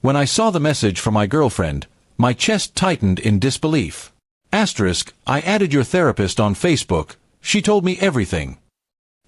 When I saw the message from my girlfriend, my chest tightened in disbelief. Asterisk, I added your therapist on Facebook. She told me everything.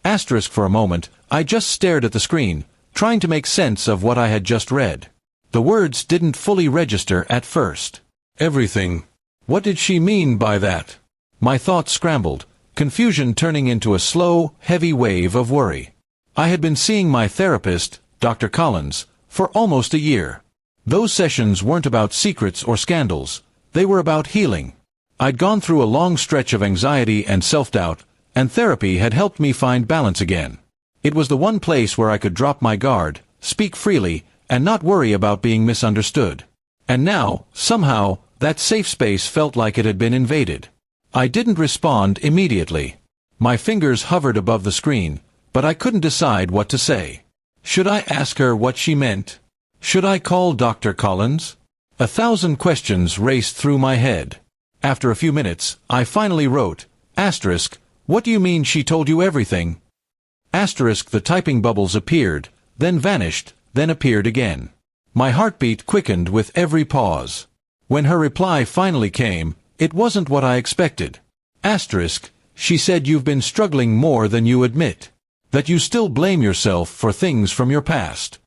Asterisk, for a moment, I just stared at the screen, trying to make sense of what I had just read. The words didn't fully register at first. Everything. What did she mean by that? My thoughts scrambled, confusion turning into a slow, heavy wave of worry. I had been seeing my therapist, Dr. Collins, for almost a year. Those sessions weren't about secrets or scandals. They were about healing. I'd gone through a long stretch of anxiety and self-doubt, and therapy had helped me find balance again. It was the one place where I could drop my guard, speak freely, and not worry about being misunderstood. And now, somehow, that safe space felt like it had been invaded. I didn't respond immediately. My fingers hovered above the screen, but I couldn't decide what to say. Should I ask her what she meant? Should I call Dr. Collins? 1,000 questions raced through my head. After a few minutes, I finally wrote, asterisk, what do you mean she told you everything? Asterisk, the typing bubbles appeared, then vanished, then appeared again. My heartbeat quickened with every pause. When her reply finally came, it wasn't what I expected. Asterisk, she said you've been struggling more than you admit. That you still blame yourself for things from your past.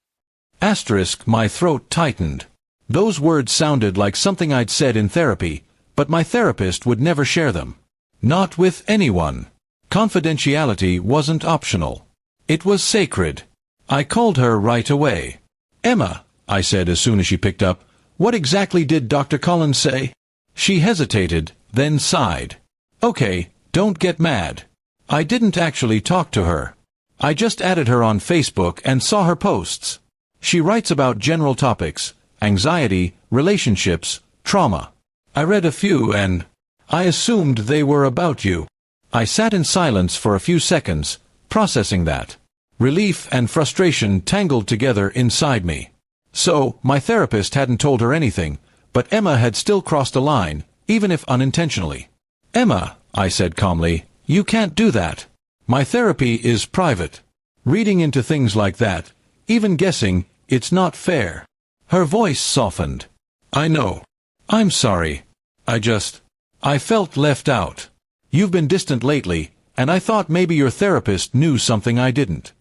Asterisk, my throat tightened. Those words sounded like something I'd said in therapy, but my therapist would never share them. Not with anyone. Confidentiality wasn't optional. It was sacred. I called her right away. Emma, I said as soon as she picked up, what exactly did Dr. Collins say? She hesitated, then sighed. Okay, don't get mad. I didn't actually talk to her. I just added her on Facebook and saw her posts. She writes about general topics, anxiety, relationships, trauma. I read a few and I assumed they were about you. I sat in silence for a few seconds, processing that. Relief and frustration tangled together inside me. So, my therapist hadn't told her anything, but Emma had still crossed a line, even if unintentionally. Emma, I said calmly, you can't do that. My therapy is private. Reading into things like that, even guessing, it's not fair. Her voice softened. I know. I'm sorry. I felt left out. You've been distant lately, and I thought maybe your therapist knew something I didn't.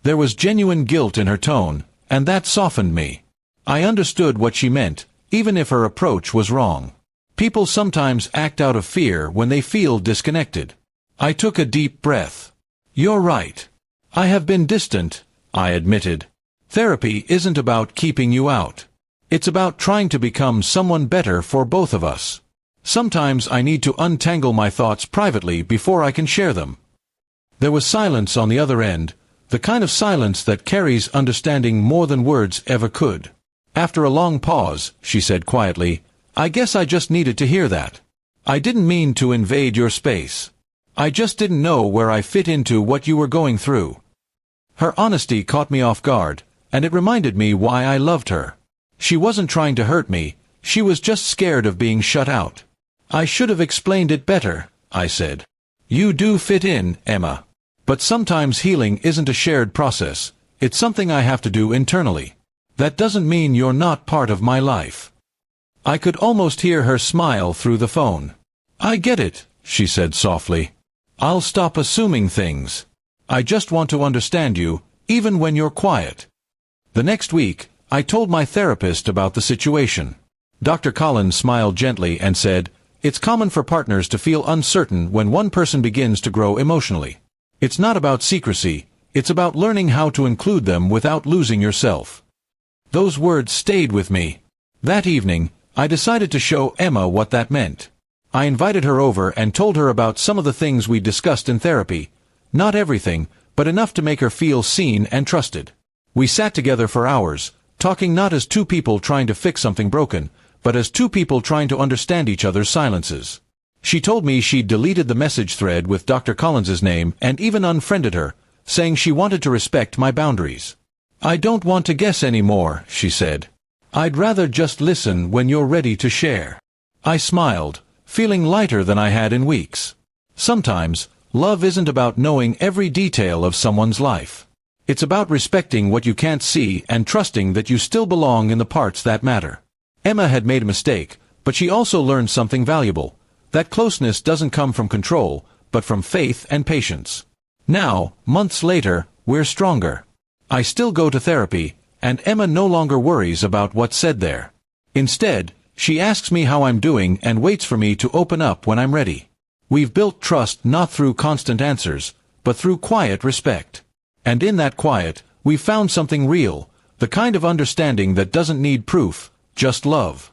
There was genuine guilt in her tone, and that softened me. I understood what she meant, even if her approach was wrong. People sometimes act out of fear when they feel disconnected. I took a deep breath. You're right. I have been distant, I admitted. Therapy isn't about keeping you out. It's about trying to become someone better for both of us. Sometimes I need to untangle my thoughts privately before I can share them. There was silence on the other end, the kind of silence that carries understanding more than words ever could. After a long pause, she said quietly, I guess I just needed to hear that. I didn't mean to invade your space. I just didn't know where I fit into what you were going through. Her honesty caught me off guard, and it reminded me why I loved her. She wasn't trying to hurt me, she was just scared of being shut out. I should have explained it better, I said. You do fit in, Emma. But sometimes healing isn't a shared process, it's something I have to do internally. That doesn't mean you're not part of my life. I could almost hear her smile through the phone. I get it, she said softly. I'll stop assuming things. I just want to understand you, even when you're quiet. The next week, I told my therapist about the situation. Dr. Collins smiled gently and said, it's common for partners to feel uncertain when one person begins to grow emotionally. It's not about secrecy, it's about learning how to include them without losing yourself. Those words stayed with me. That evening, I decided to show Emma what that meant. I invited her over and told her about some of the things we discussed in therapy. Not everything, but enough to make her feel seen and trusted. We sat together for hours, talking not as two people trying to fix something broken, but as two people trying to understand each other's silences. She told me she'd deleted the message thread with Dr. Collins's name and even unfriended her, saying she wanted to respect my boundaries. I don't want to guess anymore, she said. I'd rather just listen when you're ready to share. I smiled, feeling lighter than I had in weeks. Sometimes, love isn't about knowing every detail of someone's life. It's about respecting what you can't see and trusting that you still belong in the parts that matter. Emma had made a mistake, but she also learned something valuable. That closeness doesn't come from control, but from faith and patience. Now, months later, we're stronger. I still go to therapy, and Emma no longer worries about what's said there. Instead, she asks me how I'm doing and waits for me to open up when I'm ready. We've built trust not through constant answers, but through quiet respect. And in that quiet, we've found something real, the kind of understanding that doesn't need proof, just love.